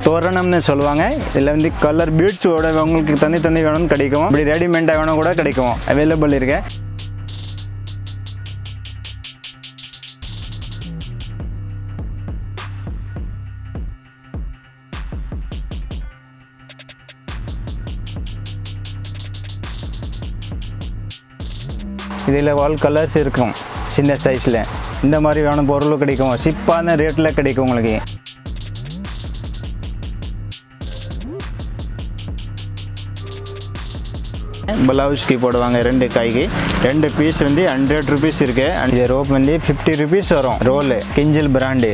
தோரணம்னு சொல்லுவாங்க. இதில் வந்து கலர் பீட்ஸோட உங்களுக்கு தனி வேணும்னு கிடைக்கும். இப்படி ரெடிமேடாக வேணும் கூட கிடைக்கும், அவைலபிள் இருக்கு. இதில் ஆல் கலர்ஸ் இருக்கும் சின்ன சைஸில். இந்த மாதிரி வேணும் பொருள் கிடைக்கும், சிப்பான ரேட்டில் கிடைக்கும் உங்களுக்கு. பிளவுஸ்க்கு போடுவாங்க 2 கைக்கு 2 பீஸ் வந்து 100 rupees இருக்கு. இந்த ரோப் வந்து 50 rupees வரும் ரோல், கிஞ்சில் brand.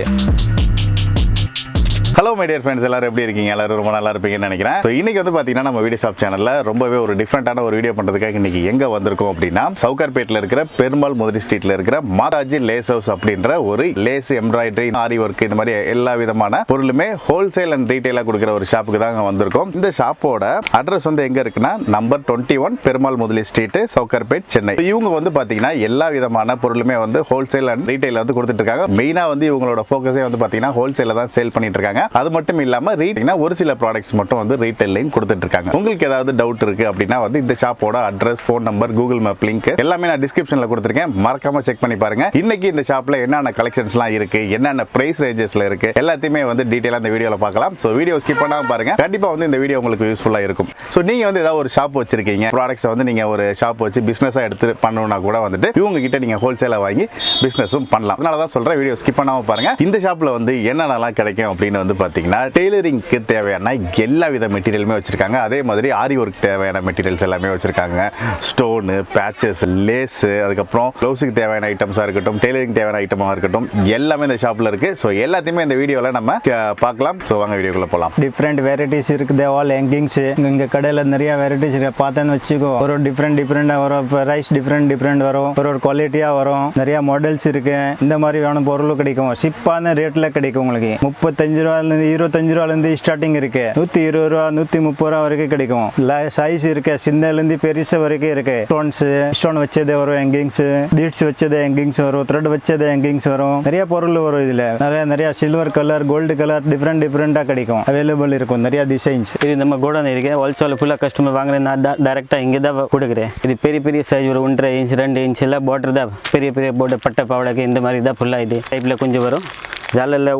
Hello my dear friends, எல்லாரும் எப்படி இருக்கீங்க? எல்லாரும் ரொம்ப நல்லா இருப்பீங்கன்னு நினைக்கிறேன். ஸோ இன்னைக்கு வந்து பார்த்தீங்கன்னா நம்ம VideoShop சேனலில் ரொம்பவே ஒரு டிஃப்ரெண்டான ஒரு வீடியோ பண்ணுறதுக்காக இன்னைக்கு எங்கே வந்திருக்கோம் அப்படின்னா, சவுகார்பேட்டில் இருக்கிற பெருமாள் முதலி ஸ்ட்ரீட்டில் இருக்கிற மாதாஜி லேஸ் ஹவுஸ் அப்படின்ற ஒரு லேஸ், எம்ப்ராய்டரி, ஆரி ஒர்க், இந்த மாதிரி எல்லா விதமான பொருளுமே ஹோல்சேல் அண்ட் ரீட்டைலாக கொடுக்குற ஒரு ஷாப்புக்கு தாங்க வந்திருக்கோம். இந்த ஷாப்போட அட்ரஸ் வந்து எங்கே இருக்குன்னா, நம்பர் 21 பெருமாள் முதலி ஸ்ட்ரீட், சவுகார்பேட், சென்னை. இவங்க வந்து பார்த்தீங்கன்னா எல்லா விதமான பொருளுமே வந்து ஹோல்சேல் அண்ட் ரீட்டைல வந்து கொடுத்துட்டு இருக்காங்க. மெயினாக வந்து இவங்களோட ஃபோக்கஸே வந்து பார்த்தீங்கன்னா ஹோல்சேலில் தான் சேல் பண்ணிட்டு இருக்காங்க. அது மட்டும் இல்லாம ரீட்டைல்னா ஒரு சில ப்ராடக்ட்ஸ் மட்டும் வந்து ரீட்டைல்லையும் கொடுத்துட்டு இருக்காங்க. உங்களுக்கு ஏதாவது டவுட் இருக்கு அப்படின்னா வந்து இந்த ஷாப்போட address, phone number, Google map link எல்லாமே நான் டிஸ்கிரிப்ஷன்ல கொடுத்திருக்கேன். மறக்காம செக் பண்ணி பாருங்க. இன்னைக்கு இந்த ஷாப்ல என்னென்ன கலெக்ஷன்ஸ்லாம் இருக்கு, என்னென்ன பிரைஸ் ரேஞ்சஸ்ல இருக்கு, எல்லாத்தையுமே வந்து டீடைலா இந்த வீடியோல பார்க்கலாம். சோ வீடியோ ஸ்கிப் பண்ணாம பாருங்க. கண்டிப்பா வந்து இந்த வீடியோ உங்களுக்கு யூஸ்ஃபுல்லா இருக்கும். சோ நீங்க வந்து ஏதாவது ஒரு ஷாப் வச்சிருக்கீங்க, ப்ராடக்ட்ஸ் வந்து நீங்க ஒரு ஷாப் வச்சு பிசினஸா எடுத்து பண்ணணும்னா கூட வந்துட்டு இவங்க கிட்ட நீங்க ஹோல்சேலா வாங்கி பிசினஸும் பண்ணலாம். அதனால தான் சொல்றேன், வீடியோ ஸ்கிப் பண்ணாம பாருங்க. இந்த ஷாப்ல வந்து என்னென்னலாம் கிடைக்கும் அப்படின்னு வந்து பாத்தீங்கன்னா, டெய்லரிங்க்கு தேவையான எல்லா வித மெட்டீரியலுமே வச்சிருக்காங்க. அதே மாதிரி ஆரி ஒர்க் தேவையான மெட்டீரியல்ஸ் எல்லாமே வச்சிருக்காங்க. ஸ்டோனு, பேச்சஸ், லேஸ், அதுக்கப்புறம் ப்ளவுஸுக்கு தேவையான ஐட்டம்ஸாக இருக்கட்டும், டெய்லரிங் தேவையான ஐட்டமாக இருக்கட்டும், எல்லாமே இந்த ஷாப்பில் இருக்கு. ஸோ எல்லாத்தையுமே இந்த வீடியோவில் நம்ம பார்க்கலாம். ஸோ வாங்க வீடியோக்குள்ள போகலாம். டிஃப்ரெண்ட் வெரைட்டிஸ் இருக்குது. ஆல் ஹேங்கிங்ஸ் இங்கே கடையில் நிறைய வெரைட்டிஸ் இருக்கு. பார்த்தேன்னு வச்சுக்கோ, ஒரு டிஃப்ரெண்டாக வரும், ப்ரைஸ் டிஃப்ரெண்ட் வரும், ஒரு குவாலிட்டியாக வரும், நிறைய மாடல்ஸ் இருக்கு. இந்த மாதிரி வேணும் பொருள் கிடைக்கும், சிப்பான ரேட்டில் கிடைக்கும் உங்களுக்கு. 35 ரூபாயிலிருந்து 25 ரூபாயிலிருந்து ஸ்டார்டிங் இருக்கு. 120 ரூபா 130 ரூபா வரைக்கும் கிடைக்கும். சைஸ் இருக்கு, சின்னலேருந்து பெருசு வரைக்கும் இருக்கு. ஸ்டோன் வச்சது வரும், ஹேங்கிங்ஸ், பீட்ஸ் வச்சது ஹேங்கிங்ஸ் வரும், த்ரெட் வச்சது ஹேங்கிங்ஸ் வரும். நிறைய பொருள் வரும். இதுல நிறைய சில்வர் கலர், கோல்டு கலர், டிஃப்ரெண்டா கிடைக்கும், அவைலபிள் இருக்கும். நிறைய டிசைன்ஸ். இது நம்ம கோடவுன் இருக்கு. ஹோல்சேல் ஃபுல்லா கஸ்டமர் வாங்குறேன், நான் டைரக்டா இங்கே தான் கொடுக்குறேன். இது பெரிய சைஸ் வரும், 1.5 இன்ச் 2 இன்ச் எல்லாம் பார்டர் தான். பெரிய பார்டர், பட்டை பாவடைக்கு இந்த மாதிரி தான் ஃபுல்லா. இது டைப்ல கொஞ்சம் வரும். ஜாலில்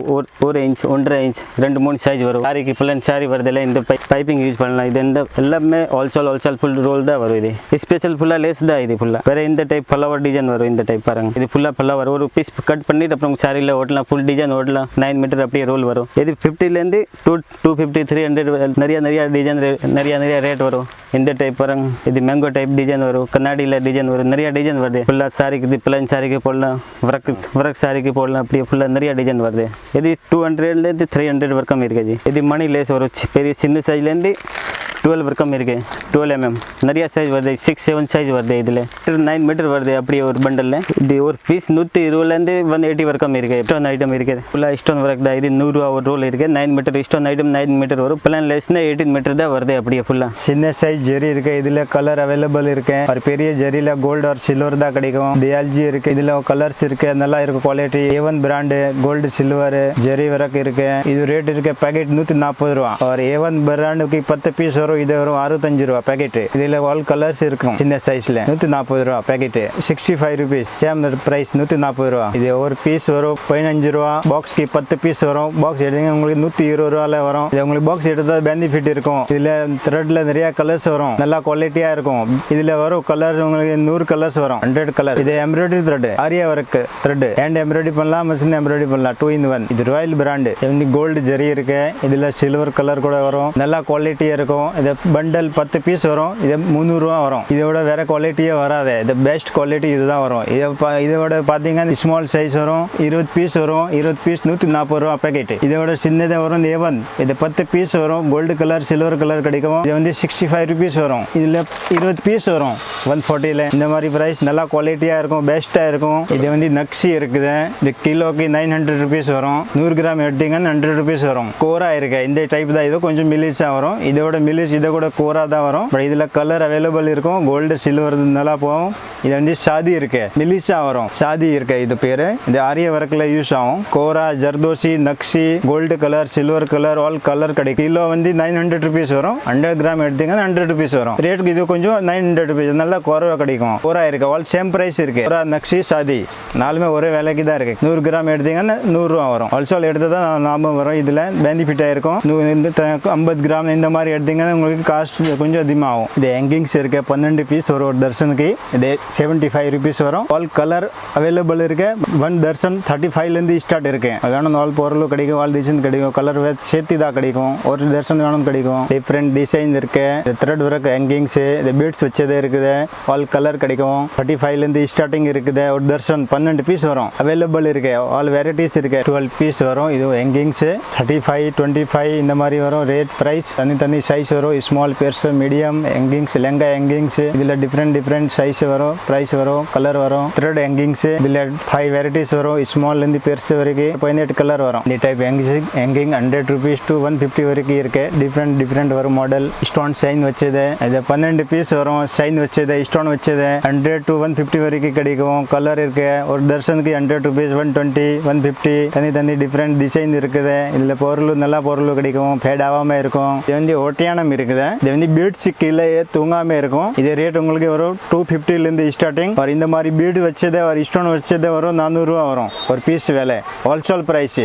1 இன்ச் 1.5 இன்ச் 2-3 சைஸ் வரும். சாரிக்கு பிளான் சாரி வருதில்ல, இந்த பைப்பிங் யூஸ் பண்ணலாம். இது இந்த எல்லாமே ஹோல்சேல் ஃபுல் ரோல் தான் வரும். இது ஸ்பெஷல் ஃபுல்லாக லேஸ் தான். இது ஃபுல்லாக வேறு இந்த டைப் ஃப்ளவர் டிசைன் வரும். இந்த டைப் பாருங்க, இது ஃபுல்லாக ஃப்ளவர். ஒரு பீஸ் கட் பண்ணிட்டு அப்புறம் சாரியில் ஓட்டலாம், ஃபுல் டிசைன் ஓட்டலாம். 9 மீட்டர் அப்படியே ரோல் வரும். இது 50லேருந்து 250 300 நிறைய டிசைன், நிறைய ரேட் வரும். இந்த டைப் பாருங்க, இது மேங்கோ டைப் டிசைன் வரும், கண்ணாடியில் டிசைன் வரும், நிறைய டிசைன் வருது. ஃபுல்லாக சாரிக்கு இது பிளான் சாரிக்கு போடலாம், ஒர்க் சாரிக்கு போடலாம். அப்படியே ஃபுல்லாக நிறைய டிசைன் வருது. இது 200லேருந்து 300 வரைக்கும் இருக்குது. இது மணி லேஸ் வரும். பெரிய சின்ன சைஸ்லேருந்து 12 வரைக்கும் இருக்கு. 12 mm நிறைய சைஸ் வருது. 6-7 சைஸ் வருது. இதில் 9 மீட்டர் வருது. அப்படியே ஒரு பண்டலில் இது ஒரு பீஸ் 120லேருந்து 180 வரைக்கும் இருக்கு. ஸ்டோன் ஐட்டம் இருக்குது. ஃபுல்லாக ஸ்டோன் ஒர்க் தான். இது 100 ரூபா ஒரு ரோல் இருக்குது. 9 மீட்டர் ஸ்டோன் ஐட்டம் 9 மீட்டர் வரும். பிளான் லேஸ்னா 18 மீட்டர் தான் வருது. அப்படியே ஃபுல்லாக சின்ன சைஸ் ஜெரி இருக்கு. இதில் கலர் அவைலபிள் இருக்கு. ஒரு பெரிய ஜெரியில் கோல்டு ஒரு சில்வர் தான் கிடைக்கும். DLG இருக்கு. இதில் கலர்ஸ் இருக்கு, நல்லா இருக்கு quality. A1 brand, gold silver zari வரைக்கும் இருக்கு. இது ரேட் இருக்கு. பேக்கெட் 140 ரூபா. ஒரு A1 பிராண்டுக்கு 10 பீஸ் வரும். இது வரும் 65 ரூபா பேக்கெட். இதுல ஆல் கலர்ஸ் இருக்கும். சின்ன சைஸ்ல 140 ரூபா பேக்கெட். 65 rupees சேம் பிரைஸ் 140 ரூபா. இது ஒரு பீஸ் வரும் 15 ரூபா. பாக்ஸ்க்கு 10 பீஸ் வரும். பாக்ஸ் எடுங்க உங்களுக்கு 120 ரூபால வரும். இது உங்களுக்கு பாக்ஸ் எடுத்தா பெனிஃபிட் இருக்கும். இதுல த்ரெட்ல நிறைய கலர்ஸ் வரும், நல்லா குவாலிட்டியா இருக்கும். இதுல வரும் கலர் உங்களுக்கு 100 கலர்ஸ் வரும், 100 கலர். இது embroidery thread, aari work thread. Hand embroidery பண்ணலாம், மிஷின் எம்ப்ராய்டரி பண்ணலாம். 2 in 1. இது ராயல் பிராண்ட். கோல்டு ஜெரி இருக்கு. இதுல சில்வர் கலர் கூட வரும், நல்லா குவாலிட்டியா இருக்கும். இது பண்டல் 10 பீஸ் வரும். இது 300 ரூபா வரும். இதோட வேற குவாலிட்டியே வராது. இது பெஸ்ட் குவாலிட்டி இதுதான் வரும். இதோட பாத்தீங்கன்னா ஸ்மால் சைஸ் வரும், 20 பீஸ் வரும். 20 பீஸ் 140 ரூபா பேக்கெட். இதோட சின்னதாக வரும் A1. இது 10 பீஸ் வரும். கோல்டு கலர், சில்வர் கலர் கிடைக்கும். இது வந்து 65 rupees வரும். இதுல 20 பீஸ் வரும் 140ல. இந்த மாதிரி பிரைஸ் நல்லா குவாலிட்டியா இருக்கும், பெஸ்டா இருக்கும். இது வந்து நக்ஸி இருக்குது. இது கிலோக்கு 900 rupees வரும். 100 கிராம் எடுத்தீங்கன்னா 100 rupees வரும். கோரா இருக்கு. இந்த டைப் தான். இது கொஞ்சம் மில்லிஸா வரும். இதோட மில்லிஸ் rupees இதை கூட கோரா தான் வரும். பட் இதில் கலர் அவைலபிள் இருக்கும். கோல்டு சில்வர் நல்லா போகும். இது வந்து ஷாதி இருக்கு, மெலிசா வரும். ஷாதி இருக்கு இது பேர். இது ஆரிய ஒர்க்கில் யூஸ் ஆகும். கோரா, zardozi, nakshi, gold colour, silver colour, all colour கிடைக்கும். கிலோ வந்து 900 rupees வரும். 100 கிராம் எடுத்தீங்கன்னா 100 rupees வரும். ரேட்டுக்கு இது கொஞ்சம் 900 rupees நல்லா குறைவா கிடைக்கும். கோரா இருக்கு, ஆல் சேம் பிரைஸ் இருக்கு. கோரா, நக்ஷி, ஷாதி நாலுமே ஒரே விலைக்கு தான் இருக்கு. 100 கிராம் எடுத்தீங்கன்னா 100 ரூபா வரும். ஹோல்சேல் எடுத்து தான் லாபம் வரும். இதில் பெனிஃபிட்டாக இருக்கும். 50 கிராம் இந்த மாதிரி எடுத்தீங்கன்னா உங்களுக்கு காஸ்ட் கொஞ்சம் அதிகமாகும். இது ஹேங்கிங்ஸ் இருக்கு, 12 பீஸ் ஒரு தர்சனுக்கு. இது 75 rupees வரும். ஆல் கலர் அவைலபிள் இருக்கு. 1 தர்சன் 35லேருந்து ஸ்டார்ட் இருக்கு. வேணும் ஆல் பொருளும் கிடைக்கும், ஆல் டிசைன் கிடைக்கும். கலர் சேர்த்து தான் கிடைக்கும். ஒரு தர்சன் வேணும் கிடைக்கும். டிஃப்ரெண்ட் டிசைன் இருக்கு. த்ரெட் ஒர்க் ஹேங்கிங்ஸ், இது பீட்ஸ் வச்சது இருக்குது. ஆல் கலர் கிடைக்கும். 35லேருந்து ஸ்டார்டிங் இருக்குது. ஒரு தர்சன் 12 பீஸ் வரும். அவைலபிள் இருக்கு. ஆல் வெரைட்டிஸ் இருக்கு. 12 பீஸ் வரும். இது ஹேங்கிங்ஸ் 35, 25 இந்த மாதிரி வரும். ரேட் பிரைஸ் தனி சைஸ் வரும். ஸ்மால், பெருசு, மீடியம் ஹேங்கிங்ஸ், லெங்கா ஹேங்கிங்ஸ் இதில் டிஃப்ரெண்ட் சைஸ் வரும். பிரைஸ் வரும், கலர் வரும். த்ரெட் ஹேங்கிங்ஸ் இதில் 5 வெரைட்டிஸ் வரும். ஸ்மால்லேருந்து பெருசு வரைக்கும் 18 கலர் வரும். இந்த டைப் ஹேங்கிங் 100 rupees to 150 வரைக்கும் இருக்கு. டிஃப்ரெண்ட் வரும் மாடல். ஸ்டோன் சைன் வச்சது இது 12 பீஸ் வரும். சைன் வச்சது, ஸ்டோன் வச்சது 100 to 150 வரைக்கும் கிடைக்கும். கலர் இருக்கு. ஒரு தர்சனுக்கு 100 rupees, 120, 150 தனி டிஃப்ரெண்ட் டிசைன் இருக்குது. இதில் பொருள் நல்லா பொருள் கிடைக்கும். ஃபேட் ஆகாமல் இருக்கும். இது வந்து ஒட்டியானம் இருக்குது. இது வந்து பீட்ஸ் கீழே தூங்காம இருக்கும். இது ரேட் உங்களுக்கு வரும் 250லேருந்து ஸ்டார்டிங். ஒரு இந்த மாதிரி பீடு வச்சது ஒரு ஸ்டோன் வச்சது வரும் 400 ரூபா வரும் ஒரு பீஸ் விலை. Wholesale price.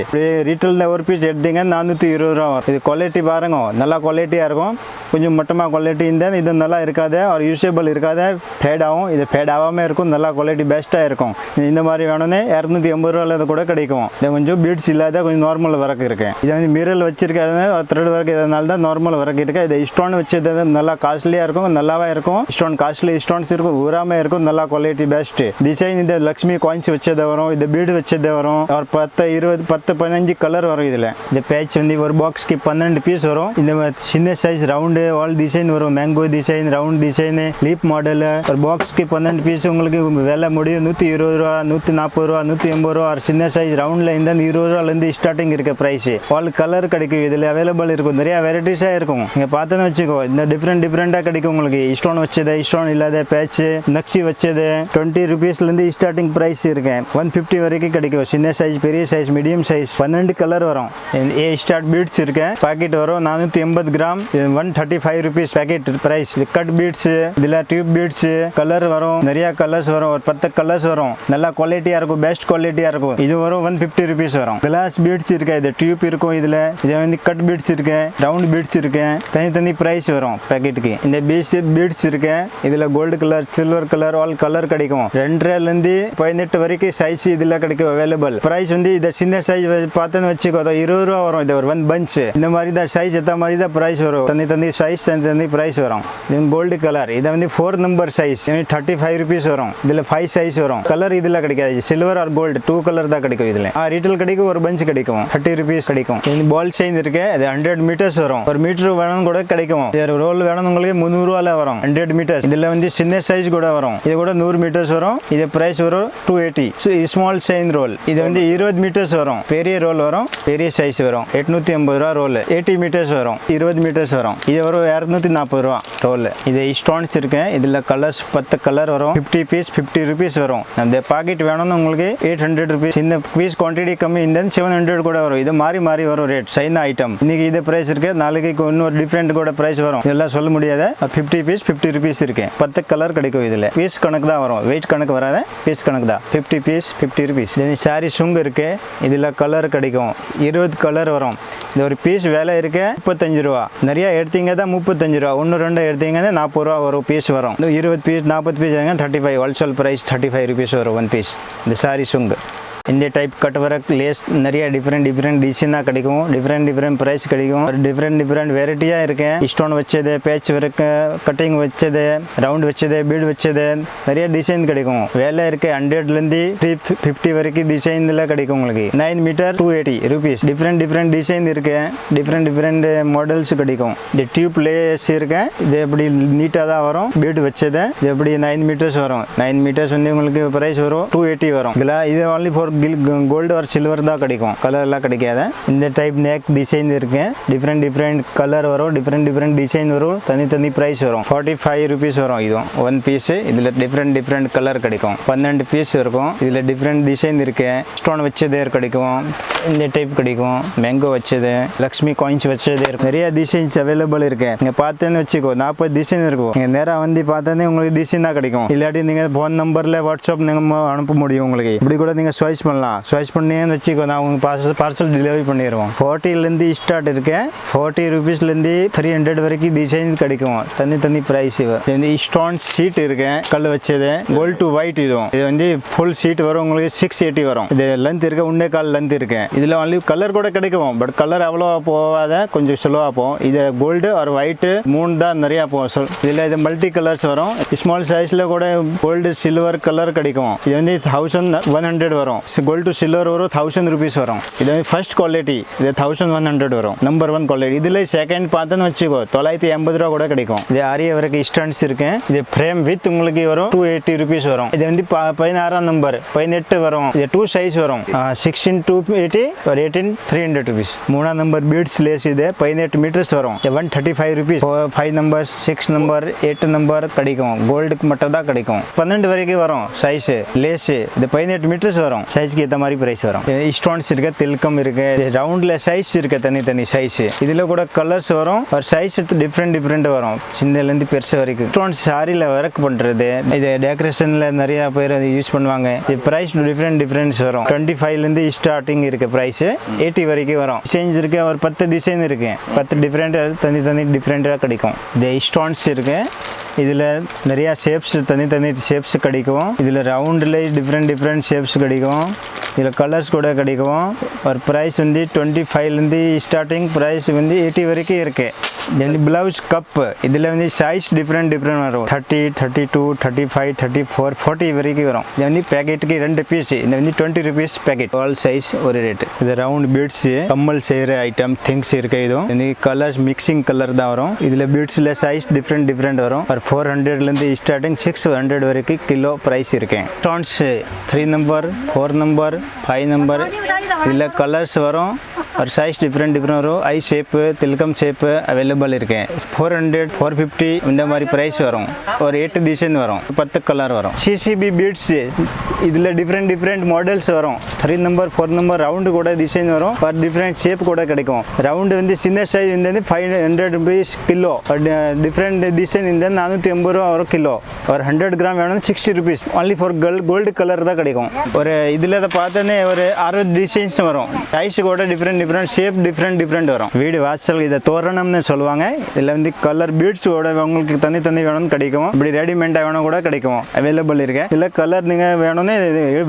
ரீட்டெயில் ஒரு பீஸ் எடுத்தீங்க 420 ரூபா வரும். இது குவாலிட்டி பாருங்க, நல்லா குவாலிட்டியாக இருக்கும். கொஞ்சம் மட்டமாக குவாலிட்டி இருந்தால் இது நல்லா இருக்காது, ஒரு யூஸபிள் இருக்காது, ஃபேட் ஆகும். இது ஃபேட் ஆகாமல் இருக்கும். நல்லா குவாலிட்டி பெஸ்ட்டாக இருக்கும். இந்த மாதிரி வேணும்னு 280 ரூபாயில் கூட கிடைக்கும். இது கொஞ்சம் பீட்ஸ் இல்லாத கொஞ்சம் நார்மல் ஒர்க் இருக்கு. இது வந்து மிரல் வச்சிருக்காது, த்ரெட் ஒர்க் இதனால தான் நார்மல் ஒர்க் இருக்கு. இது ஸ்டோன் வச்சது நல்லா காஸ்ட்லியாக இருக்கும், நல்லாவே இருக்கும். ஸ்டோன் காஸ்ட்லி ஸ்டோன்ஸ் இருக்கும், ஊராமல் இருக்கும். நல்லா குவாலிட்டி பெஸ்ட் டிசைன். இந்த லக்ஷ்மி காயின்ஸ் வச்சது வரும். இது பீடு வச்சது வரும். ஒரு 10, 20, 10, 15 கலர் வரும். இதில் இந்த பேட்ச் வந்து ஒரு பாக்ஸ்க்கு 12 பீஸ் வரும். இந்த சின்ன சைஸ் ரவுண்டு ஆல் டிசைன் வரும். Mango design, round design, leaf model. ஒரு பாக்ஸ்க்கு 12 பீஸ் உங்களுக்கு விலை முடியும் 120 ரூபா, 140 ரூபா, 180 ரூபா. ஒரு சின்ன சைஸ் ரவுண்டில் இந்த 20 ரூபாலேருந்து ஸ்டார்டிங் இருக்க ப்ரைஸ். ஆல் கலர் கிடைக்கும். இதில் அவைலபிள் இருக்கும். நிறைய வெரைட்டிஸாக இருக்கும். நீங்கள் பார்த்தோன்னு வச்சுக்கோ. இந்த டிஃப்ரெண்டாக கிடைக்கும் உங்களுக்கு. ஸ்டோன் வச்சது, ஸ்டோன் இல்லாத பேட்ச், நக்ஷி வச்சது 20 rupeesலேருந்து ஸ்டார்டிங் ப்ரைஸ் இருக்கு. 150 வரைக்கும் கிடைக்கும். சின்ன சைஸ், பெரிய சைஸ், மீடியம் சைஸ் 12 கலர் வரும். ஏ ஸ்டார்ட் பீட்ஸ் இருக்கு. பாக்கெட் வரும் 480 gram. 135 rupees packet price. Cut beads, இதில் டியூப் பீட்ஸ் கலர் வரும். நிறைய கலர்ஸ் வரும். ஒரு 10 கலர்ஸ் வரும். நல்லா குவாலிட்டியாக இருக்கும், பெஸ்ட் குவாலிட்டியாக இருக்கும். இது வரும் 150 rupees வரும். கிளாஸ் பீட்ஸ் இருக்கு. இது டியூப் இருக்கும். இதில் இது வந்து கட் பீட்ஸ் இருக்கு, ரவுண்ட் பீட்ஸ் இருக்கு. தனி பிரைஸ் வரும் பேக்கெட்டுக்கு. இந்த பீட்ஸ் இருக்கு. இதில் gold colour, silver colour, all colour கிடைக்கும். 2லேருந்து 18 வரைக்கும் சைஸ் இதில் கிடைக்கும் அவைலபிள். பிரைஸ் வந்து இதை சின்ன சைஸ் பார்த்தோன்னு வச்சுக்கோ 20 ரூபா வரும். இது ஒரு 1 bunch. இந்த மாதிரி தான் சைஸ் ஏற்ற மாதிரி தான் பிரைஸ் வரும். தனி சைஸ் தனி பிரைஸ் வரும். இது கோல்டு கலர். இதை வந்து 4 number சைஸ் 35 rupees வரும். இதில் 5 சைஸ் வரும். கலர் இதில் கிடைக்காது. சில்வர் ஆர் கோல்டு 2 கலர் தான் கிடைக்கும். இதில் ரீட்டெயில் கிடைக்கும். ஒரு பஞ்ச் கிடைக்கும் 30 rupees கிடைக்கும். இது பால் செயின் இருக்கு. இது 100 meters வரும். ஒரு மீட்டர் வேணும் கூட கிடைக்கும். ரோல் வேணும் உங்களுக்கு 300 ரூபால வரும். 100 meters. இதில் வந்து சின்ன சைஸ் கூட வரும். இது கூட 100 meters வரும். இது பிரைஸ் வரும் 280. Small chain roll. இது வந்து 20 meters வரும். பெரிய ரோல் வரும். பெரிய சைஸ் வரும் 880 ரூபா ரோல். 80 meters வரும். 20 meters வரும். இது வரும் 240 ரூபா ரோல். இது ஸ்டோன்ஸ் இருக்கு. இதில் கலர்ஸ் 10 கலர் வரும். 50 பீஸ் 50 rupees வரும். அந்த பாக்கெட் வேணும்னு உங்களுக்கு 800 rupees. இந்த பீஸ் குவான்டிட்டி கம்மி இந்த 700 கூட வரும். இது மாறி வரும் ரேட். சைனா ஐட்டம் இன்னைக்கு இது பிரைஸ் இருக்கு. நாளைக்கு இன்னொரு டிஃப்ரெண்ட் கூட பிரைஸ் வரும். இதெல்லாம் சொல்ல முடியாது. 50 பீஸ் 50 rupees இருக்கு. 10 கலர் கிடைக்கும். இதில் பீஸ் கணக்கு தான் வரும். வெயிட் கணக்கு வராது. பீஸ் கணக்கு தான். 50 பீஸ் 50 rupees. இது சாரி சுங்கு இருக்கு. இதில் கலர் கிடைக்கும். 20 கலர் வரும். இது ஒரு பீஸ் விலை இருக்கு 35 ரூபா. நிறைய எடுத்தீங்க தான் 35 ரூபா. 1-2 எடுத்தீங்கன்னா 40 ரூபா ஒரு பீஸ் வரும். 20 piece 40 piece 35. Wholesale price 35 rupees வரும் 1 பீஸ். இந்த சாரி சுங்கு. இந்த டைப் கட் ஒர்க் லேஸ் நிறைய டிஃப்ரெண்ட் டிசைனாக கிடைக்கும். டிஃப்ரெண்ட் ப்ரைஸ் கிடைக்கும். டிஃப்ரெண்ட் வெரைட்டியாக இருக்கு. ஸ்டோன் வச்சது, பேட்ச் ஒர்க், கட்டிங் வச்சது, ரவுண்ட் வச்சது, பீட் வச்சது நிறைய டிசைன் கிடைக்கும். வேலை இருக்கு. 100லேருந்து 350 வரைக்கும் டிசைனில் கிடைக்கும் உங்களுக்கு. 9 meter 280 rupees. டிஃப்ரெண்ட் டிசைன் இருக்கு. டிஃப்ரெண்ட் மாடல்ஸ் கிடைக்கும். இந்த டியூப் லேஸ் இருக்கு. இது எப்படி நீட்டாக தான் வரும். பீட் வச்சது இது எப்படி 9 meters வரும். 9 meters வந்து உங்களுக்கு ப்ரைஸ் வரும் 280 வரும். இது only for gold or silver தான் கிடைக்கும், கலர்லாம் கிடைக்காது. இந்த டைப் நெக் டிசைன் இருக்கு, டிஃப்ரெண்ட் கலர் வரும், டிஃப்ரெண்ட் டிசைன் வரும், தனி ப்ரைஸ் வரும். 45 rupees வரும். இதுவும் 1 piece. இதில் டிஃப்ரெண்ட் கலர் கிடைக்கும். 12 piece இருக்கும். இதில் டிஃப்ரெண்ட் டிசைன் இருக்கு. ஸ்டோன் வச்சதே கிடைக்கும், இந்த டைப் கிடைக்கும், மேங்கோ வச்சது, லக்ஷ்மி காயின்ஸ் வச்சது இருக்கு. நிறைய டிசைன்ஸ் அவைலபிள் இருக்கு. நீங்கள் பார்த்தேன்னு வச்சுக்கோ 40 டிசைன் இருக்கும். நீங்கள் நேராக வந்து பார்த்தோன்னே உங்களுக்கு டிசைன் தான் கிடைக்கும். இல்லாட்டி நீங்கள் ஃபோன் நம்பரில் வாட்ஸ்அப் நீங்கள் அனுப்ப முடியும். உங்களுக்கு இப்படி கூட நீங்கள் சாய்ஸ் பண்ணலாம். சாய்ஸ் பண்ணின்னு வச்சுக்கோ, நான் உங்களுக்கு பார்சல் டெலிவரி பண்ணிடுவோம். 40லேருந்து ஸ்டார்ட் இருக்கு. 40 rupeesலேருந்து 300 வரைக்கும் டிசைன் கிடைக்கும். தனி ப்ரைஸ். இது ஸ்டோன் ஷீட் இருக்கு, கல் வச்சது, கோல்டு டு ஒயிட். இது வந்து ஃபுல் ஷீட் வரும். உங்களுக்கு 680 வரும். இது லென்த் இருக்கு, 1.25 லென்த் இருக்கு. இதில் ஒன்லி கலர் கூட கிடைக்கும், பட் கலர் அவ்வளோ போகாத, கொஞ்சம் ஸ்லோவாக போகும். இது கோல்டு ஒரு ஒயிட் 3 தான் நிறையா போகும். இதில் இது மல்டி கலர்ஸ் வரும். ஸ்மால் சைஸில் கூட கோல்டு சில்வர் கலர் கிடைக்கும். இது வந்து 1100 வரும். கோல்டு டு சில்வர் வரும் 1000 rupees வரும். இது வந்து ஃபர்ஸ்ட் குவாலிட்டி. இது 1100 வரும். Number 1 quality. இதில் செகண்ட் பார்த்தோன்னு வச்சுக்கோ 980 ரூபா கூட கிடைக்கும். இது ஆரிய வரைக்கும் ஸ்டாண்ட்ஸ் இருக்கு. இது ஃப்ரேம் வித் உங்களுக்கு வரும் 280 rupees வரும். இது வந்து 16 நம்பர் 18 வரும். இது 2 சைஸ் வரும். 16 280 or 18 300 rupees. 3 number beads lace. இது 18 மீட்டர்ஸ் வரும். 135 rupees. 5 நம்பர் 6 நம்பர் 8 நம்பர் கிடைக்கும். கோல்டுக்கு மட்டும் தான் கிடைக்கும். 12 வரைக்கும் வரும் சைஸ் லேஸ். இது 18 மீட்டர்ஸ் வரும். சைஸ்க்கு ஏற்ற மாதிரி பிரைஸ் வரும். ஸ்டோன்ஸ் இருக்கு, தில்கம் இருக்கு, ரவுண்ட்ல சைஸ் இருக்கு, தனி சைஸ். இதுல கூட கலர்ஸ் வரும், ஒரு சைஸ் டிஃப்ரெண்ட் வரும், சின்னலேருந்து பெருசு வரைக்கும். ஸ்டோன்ஸ் சாரியில் ஒர்க் பண்றது, இது டெக்கரேஷன்ல நிறைய பேர் யூஸ் பண்ணுவாங்க. இது பிரைஸ் டிஃப்ரெண்ட்ஸ் வரும். 25லேருந்து ஸ்டார்டிங் இருக்கு ப்ரைஸ். 80 வரைக்கும் வரும். டிசைன்ஸ் இருக்கு, ஒரு 10 டிசைன் இருக்கு. 10 டிஃப்ரெண்ட் தனி டிஃப்ரெண்டாக கிடைக்கும். இது ஸ்டோன்ஸ் இருக்கு. இதில் நிறைய ஷேப்ஸ் தனி ஷேப்ஸ் கிடைக்கும். இதில் ரவுண்டில் டிஃப்ரெண்ட் ஷேப்ஸ் கிடைக்கும். இதில் கலர்ஸ் கூட கிடைக்கும். ஒரு ப்ரைஸ் வந்து 25லேருந்து ஸ்டார்டிங் ப்ரைஸ் வந்து 80 வரைக்கும் இருக்கு. இது பிளவுஸ் கப். இதில் வந்து சைஸ் டிஃப்ரெண்ட் வரும். 30, 32, 35, 34, 40 வரைக்கும் வரும். இது வந்து பேக்கெட்டுக்கு 2 பீஸ். இது வந்து 20 rupees பேக்கெட். ஆல் சைஸ் ஒரு ரேட். இது ரவுண்ட் பீட்ஸ், கம்மல் செய்கிற ஐட்டம் திங்ஸ் இருக்கு. இது கலர்ஸ் மிக்சிங் கலர் தான் வரும். இதில் பீட்ஸில் சைஸ் டிஃப்ரெண்ட் வரும். 400லேருந்து ஸ்டார்டிங் 600 வரைக்கும் கிலோ ப்ரைஸ் இருக்கு. Stones 3 number 4 number 5 number. இதில் கலர்ஸ் வரும், ஒரு சைஸ் டிஃப்ரெண்ட் வரும். ஐ ஷேப்பு, தில்கம் ஷேப்பு அவைலபிள் இருக்கு. 400, 450 இந்த மாதிரி ப்ரைஸ் வரும். ஒரு 8 டிசைன் வரும், 10 கலர் வரும். CCB beads. இதில் டிஃப்ரெண்ட் மாடல்ஸ் வரும். 3 நம்பர் 4 நம்பர் ரவுண்டு கூட டிசைன் வரும். ஒரு டிஃப்ரெண்ட் ஷேப் கூட கிடைக்கும். ரவுண்டு வந்து சின்ன சைஸ் இந்த 500 rupees கிலோ. டிஃப்ரெண்ட் டிசைன் இந்த 480 ரூபா ஒரு கிலோ. ஒரு 100 கிராம் வேணும் 60 rupees. Only for gold colour தான் கிடைக்கும். ஒரு இதில் பார்த்தோன்னே ஒரு 60 டிசைன்ஸ் வரும். சைஸ் கூட டிஃப்ரெண்ட் ஷேப் டிஃப்ரெண்ட் வரும். வீடு வாசல் இதை தோரணம்னு சொல்லுவாங்க. இதில் வந்து கலர் பீட்ஸோட உங்களுக்கு தனி வேணும்னு கிடைக்கும். இப்படி ரெடிமேடாக வேணும் கூட கிடைக்கும், அவைலபிள் இருக்கு. இல்லை கலர் நீங்கள் வேணும்னு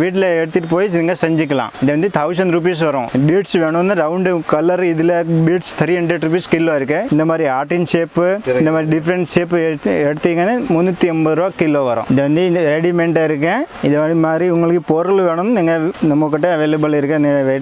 வீட்டில் எடுத்துகிட்டு போய் நீங்கள் செஞ்சுக்கலாம். இது வந்து 1000 rupees வரும். பீட்ஸ் வேணும்னு ரவுண்டு கலர். இதில் பீட்ஸ் 300 rupees கிலோ இருக்கு. இந்த மாதிரி ஆர்டின் ஷேப்பு, இந்த மாதிரி டிஃப்ரெண்ட் ஷேப்பு எடுத்தீங்கன்னா 380 ரூபா கிலோ வரும். இது வந்து ரெடிமேடாக இருக்கு. இது மாதிரி உங்களுக்கு பொருள் வேணும்னு நீங்கள் நம்மக்கிட்ட அவைலபிள் இருக்கு.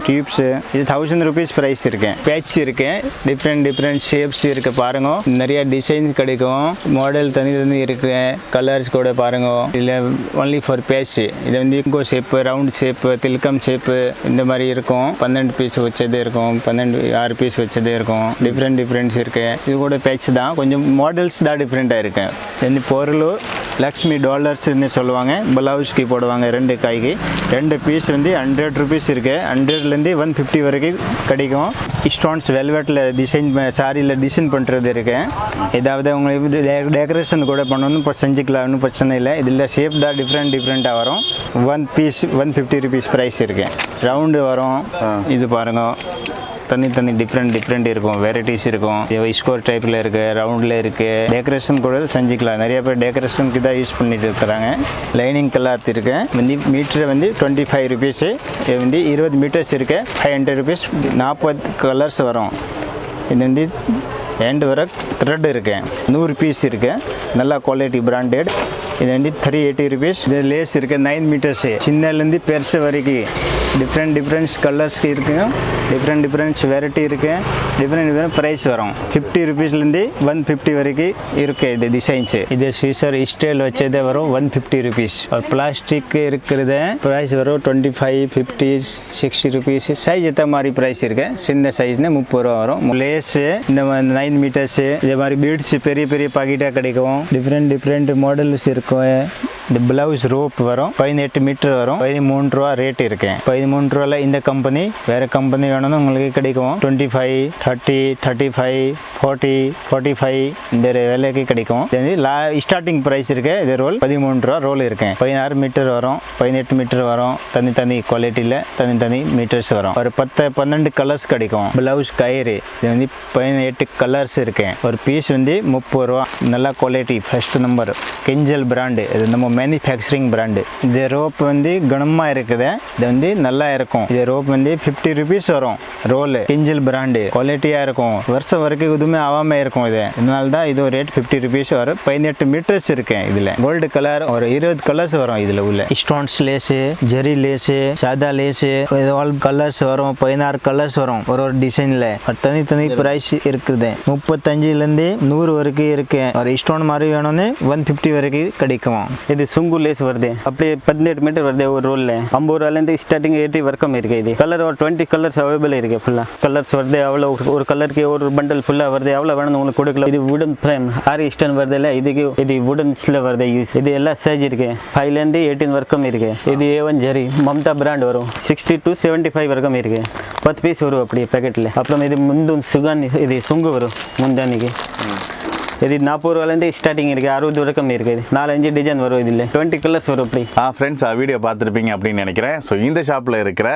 டியூப்ஸ் இது 1000 rupees ப்ரைஸ் இருக்கு. பேட்ச் இருக்கு, டிஃப்ரெண்ட் ஷேப்ஸ் இருக்கு. பாருங்க, நிறைய டிசைன்ஸ் கிடைக்கும். மாடல் தனி இருக்கு. கலர்ஸ் கூட பாருங்க. இதில் ஒன்லி ஃபார் பேட்ச். இது வந்து இங்கோ ஷேப்பு, ரவுண்ட் ஷேப்பு, தில்கம் ஷேப்பு இந்த மாதிரி இருக்கும். 12 பீஸ் வச்சது இருக்கும், 6 பீஸ் வச்சதே இருக்கும். டிஃப்ரெண்ட்ஸ் இருக்கு. இது கூட பேட்ச் தான், கொஞ்சம் மாடல்ஸ் தான் டிஃப்ரெண்டாக இருக்கு. இந்த பொருள் லக்ஷ்மி டாலர்ஸ்ன்னு சொல்லுவாங்க. பிளவுஸ்க்கு போடுவாங்க 2 கைக்கு. 2 பீஸ் வந்து 100 rupees இருக்கு. 100லேருந்து 150 வரைக்கும் கிடைக்கும். ஸ்டோன்ஸ் வெல்வெட்டில் டிசைன், சாரியில் டிசைன் பண்ணுறது இருக்கு. ஏதாவது உங்களுக்கு டெக்கரேஷன் கூட பண்ணணும்னு இப்போ செஞ்சுக்கலாம், ஒன்றும் பிரச்சனை இல்லை. இதில் ஷேப் தான் டிஃப்ரெண்ட்டாக வரும். 1 பீஸ் 150 rupees ப்ரைஸ் இருக்கு. ரவுண்டு வரும். இது பாருங்க, தனி டிஃப்ரெண்ட் இருக்கும். வெரைட்டிஸ் இருக்கும். ஸ்கோர் டைப்பில் இருக்குது, ரவுண்டில் இருக்குது. டெக்கரேஷன் கூட செஞ்சுக்கலாம். நிறைய பேர் டெக்கரேஷனுக்கு தான் யூஸ் பண்ணிட்டு இருக்கிறாங்க. லைனிங் கிளாத் இருக்கு. வந்து மீட்டர் வந்து 25 rupees. இது வந்து 20 மீட்டர்ஸ் இருக்கு. 500 rupees. 40 கலர்ஸ் வரும். இது வந்து எண்ட் வர த்ரெட் இருக்கு. 100 பீஸ் இருக்கு. நல்ல குவாலிட்டி பிராண்டட். இது வந்து 380 rupees. இது லேஸ் இருக்கு 9 meters. சின்னலேருந்து பெருசு வரைக்கும் டிஃப்ரெண்ட் கலர்ஸ் இருக்குங்க. டிஃப்ரெண்ட் வெரைட்டி இருக்கு. டிஃப்ரெண்ட் ப்ரைஸ் வரும். 50 rupeesலேருந்து 150 வரைக்கும் இருக்கு இது டிசைன்ஸ். இது சீசர் ஸ்டைல் வச்சதே வரும் 150 rupees. பிளாஸ்டிக் இருக்கிறது ப்ரைஸ் வரும் 25, 50, 60 rupees. சைஸ் ஏற்ற மாதிரி ப்ரைஸ் இருக்கு. சின்ன சைஸ்னா 30 ரூபா வரும். லேஸ் இந்த 9 meters இதே மாதிரி பீட்ஸ் பெரிய பாக்கெட்டாக கிடைக்கும். டிஃப்ரெண்ட் மாடல்ஸ் இருக்கும். இந்த பிளவுஸ் ரோப் வரும் 18 மீட்டர் வரும். 13 ரூபா ரேட் இருக்கு. 13 ரூபாயில் இந்த கம்பெனி வேற கம்பெனி வேணும்னு உங்களுக்கு கிடைக்கும். 25, 30, 35, 40, 45 இந்த விலைக்கு கிடைக்கும். ஸ்டார்டிங் ப்ரைஸ் இருக்கு. இது ரோல் 13 ரூபா ரோல் இருக்கு. 16 மீட்டர் வரும், 18 மீட்டர் வரும். தனி குவாலிட்டியில் தனி மீட்டர்ஸ் வரும். ஒரு 10-12 கலர்ஸ் கிடைக்கும். பிளவுஸ் கயிறு இது வந்து 18 கலர்ஸ் இருக்கு. ஒரு பீஸ் வந்து 30 ரூபா. நல்ல குவாலிட்டி ஃபர்ஸ்ட் நம்பர் கெஞ்சல் பிராண்டு. இது நம்ம மேனுஃபேக்சரிங் பிராண்டு. இந்த ரோப் வந்து கனமாக இருக்குது. இது வந்து நல்லா இருக்கும். இது ரோப் வந்து 50 rupees வரும். ரோல் கெஞ்சல் பிராண்டு குவாலிட்டியாக இருக்கும். வருஷம் வரைக்கும் எதுவுமே ஆகாமல் இருக்கும். இது இதனால தான் இது ரேட் 50 rupees வரும். 18 மீட்டர்ஸ் இருக்கு. இதில் கோல்டு கலர் ஒரு 20 கலர்ஸ் வரும். இதில் உள்ள ஸ்டோன்ஸ் லேஸு, ஜெரி லேஸு, சாதா லேஸு இது ஆல் கலர்ஸ் வரும். 16 கலர்ஸ் வரும் ஒரு டிசைனில். தனி ப்ரைஸ் இருக்குது. 35லேருந்து 100 வரைக்கும் இருக்கு. ஒரு ஸ்டோன் மாதிரி வேணும்னு 150 வரைக்கும் கிடைக்கும். இது சுங்கு லேஸ் வருது. அப்படியே 18 மீட்டர் வருது ஒரு ரோல்ல. 50 ரூபாயிலேருந்து ஸ்டார்டிங் 80 வரைக்கும் இருக்கு. இது கலர் ஒரு 20 கலர்ஸ் அவைலபிள் இருக்கு. ஃபுல்லா கலர்ஸ் வருது. அவ்வளோ ஒரு கலருக்கு ஒரு பண்டல் ஃபுல்லா வருது. எவ்வளோ வேணும் உங்களுக்கு கொடுக்கலாம். இது வுடன் ஃப்ரேம் ஆரி ஸ்டோன் வருது இல்லை. இதுக்கு இது வுடன்ஸ்ல வருது யூஸ். இது எல்லா சைஸ் இருக்கு. 5லேருந்து 18 வரைக்கும் இருக்கு. இது A1 ஜெரி மம்தா பிராண்ட் வரும். 60 to 75 வரைக்கும் இருக்கு. 10 பீஸ் வரும் அப்படியே பேக்கெட்டில். அப்புறம் இது முந்தும் சுகான் இது சுங்கு வரும் முந்தானிக்கு. இது 40 ரூபாயிலேருந்து ஸ்டார்டிங் இருக்குது. 60 வரைக்கும் இருக்குது. 4-5 டிசைன் வரும். இதில் 20 கலர்ஸ் வரும். அப்படி ஃப்ரெண்ட்ஸ் வீடியோ பார்த்துருப்பீங்க அப்படின்னு நினைக்கிறேன். ஸோ இந்த ஷாப்பில் இருக்கிற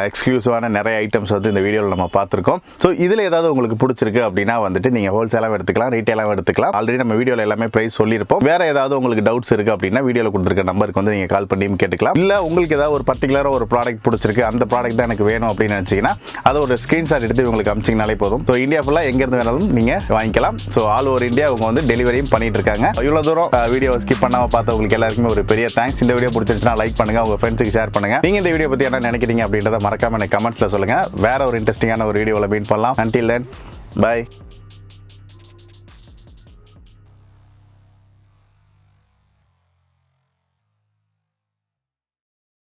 எக்ஸ்க்ளூசிவான நிறைய ஐட்டம்ஸ் வந்து இந்த வீடியோவில் நம்ம பார்த்துருக்கோம். ஸோ இதில் ஏதாவது உங்களுக்கு பிடிச்சிருக்கு அப்படின்னா வந்துட்டு நீங்கள் ஹோல்சேலாகவும் எடுத்துக்கலாம், ரீட்டெயிலாகவும் எடுத்துக்கலாம். ஆல்ரெடி நம்ம வீடியோவில் எல்லாமே ப்ரைஸ் சொல்லியிருப்போம். வேறு ஏதாவது உங்களுக்கு டவுட்ஸ் இருக்குது அப்படின்னா வீடியோவில் கொடுத்துருக்க நம்பருக்கு வந்து நீங்கள் கால் பண்ணி கேட்டுக்கலாம். இல்லை உங்களுக்கு ஏதாவது ஒரு பர்டிகுலராக ஒரு ப்ராடக்ட் பிடிச்சிருக்கு, அந்த ப்ராடக்ட் தான் எனக்கு வேணும் அப்படின்னு நினச்சிங்கன்னா அதை ஒரு ஸ்க்ரீன்ஷாட் எடுத்து உங்களுக்கு அமிச்சிங்கனாலே போதும். ஸோ இந்தியா ஃபுல்லாக எங்கேருந்து வேணாலும் நீங்கள் வாங்கிக்கலாம். ஸோ ஆல் ஓவர் இந்தியா அவங்க வந்து டெலிவரியும் பண்ணிட்டு இருக்காங்க. இவ்வளோ தூரம் வீடியோ ஸ்கிப் பண்ணாமல் பார்த்தவங்களுக்கு எல்லாருக்குமே ஒரு பெரிய தேங்க்ஸ். இந்த வீடியோ பிடிச்சிருச்சுன்னா லைக் பண்ணுங்க, உங்க ஃப்ரெண்ட்ஸுக்கு ஷேர் பண்ணுங்க. நீங்க இந்த வீடியோ பத்தி என்ன நினைக்கிறீங்க அப்படின்றத மறக்காம எனக்கு கமெண்ட்ஸ்ல சொல்லுங்க. வேற ஒரு இன்ட்ரெஸ்டிங்கான ஒரு வீடியோவில் மீட் பண்ணலாம். Until then, bye.